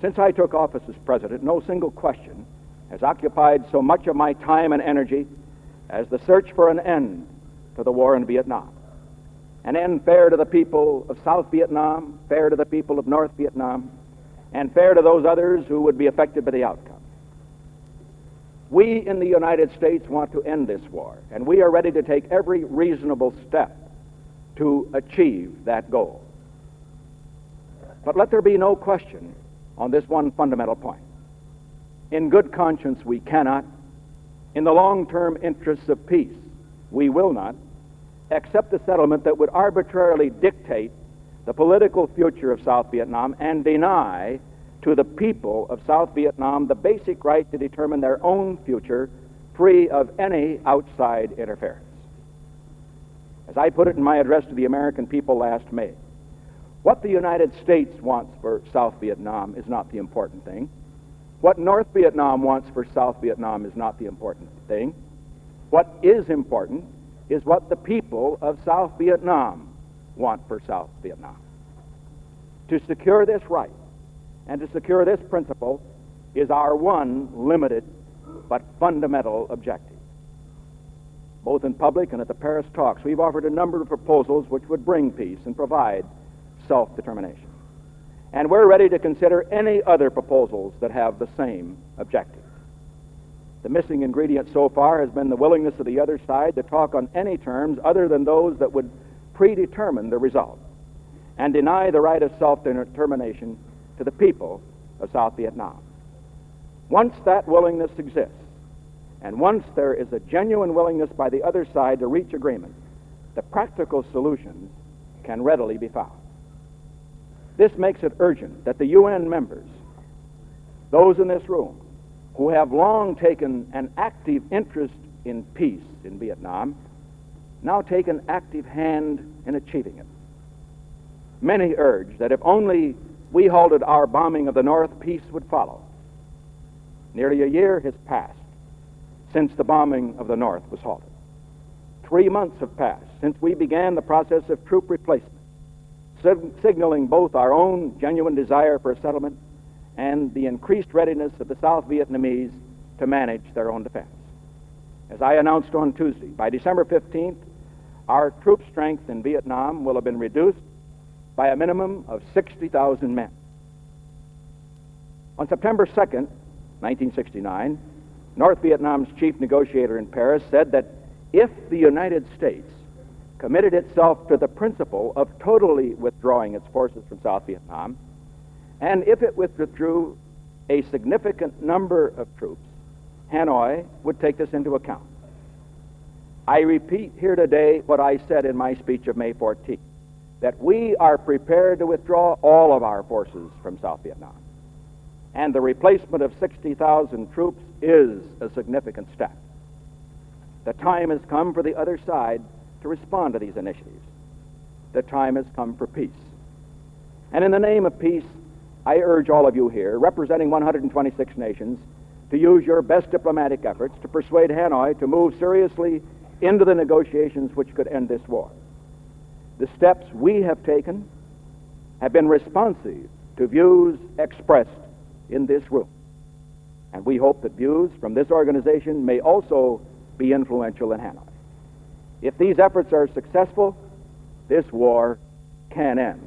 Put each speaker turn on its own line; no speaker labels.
Since I took office as president, no single question has occupied so much of my time and energy as the search for an end to the war in Vietnam. An end fair to the people of South Vietnam, fair to the people of North Vietnam, and fair to those others who would be affected by the outcome. We in the United States want to end this war, and we are ready to take every reasonable step to achieve that goal. But let there be no question on this one fundamental point. In good conscience, we cannot, in the long-term interests of peace, we will not, accept a settlement that would arbitrarily dictate the political future of South Vietnam and deny to the people of South Vietnam the basic right to determine their own future free of any outside interference. As I put it in my address to the American people last May, what the United States wants for South Vietnam is not the important thing. What North Vietnam wants for South Vietnam is not the important thing. What is important is what the people of South Vietnam want for South Vietnam. To secure this right and to secure this principle is our one limited but fundamental objective. Both in public and at the Paris talks, we've offered a number of proposals which would bring peace and provide self-determination. And we're ready to consider any other proposals that have the same objective. The missing ingredient so far has been the willingness of the other side to talk on any terms other than those that would predetermine the result and deny the right of self-determination to the people of South Vietnam. Once that willingness exists, and once there is a genuine willingness by the other side to reach agreement, the practical solutions can readily be found. This makes it urgent that the UN members, those in this room, who have long taken an active interest in peace in Vietnam, now take an active hand in achieving it. Many urge that if only we halted our bombing of the North, peace would follow. Nearly a year has passed since the bombing of the North was halted. 3 months have passed since we began the process of troop replacement, signaling both our own genuine desire for a settlement and the increased readiness of the South Vietnamese to manage their own defense. As I announced on Tuesday, by December 15th, our troop strength in Vietnam will have been reduced by a minimum of 60,000 men. On September 2nd, 1969, North Vietnam's chief negotiator in Paris said that if the United States committed itself to the principle of totally withdrawing its forces from South Vietnam, and if it withdrew a significant number of troops, Hanoi would take this into account. I repeat here today what I said in my speech of May 14th, that we are prepared to withdraw all of our forces from South Vietnam. And the replacement of 60,000 troops is a significant step. The time has come for the other side to respond to these initiatives. The time has come for peace. And in the name of peace, I urge all of you here, representing 126 nations, to use your best diplomatic efforts to persuade Hanoi to move seriously into the negotiations which could end this war. The steps we have taken have been responsive to views expressed in this room. And we hope that views from this organization may also be influential in Hanoi. If these efforts are successful, this war can end.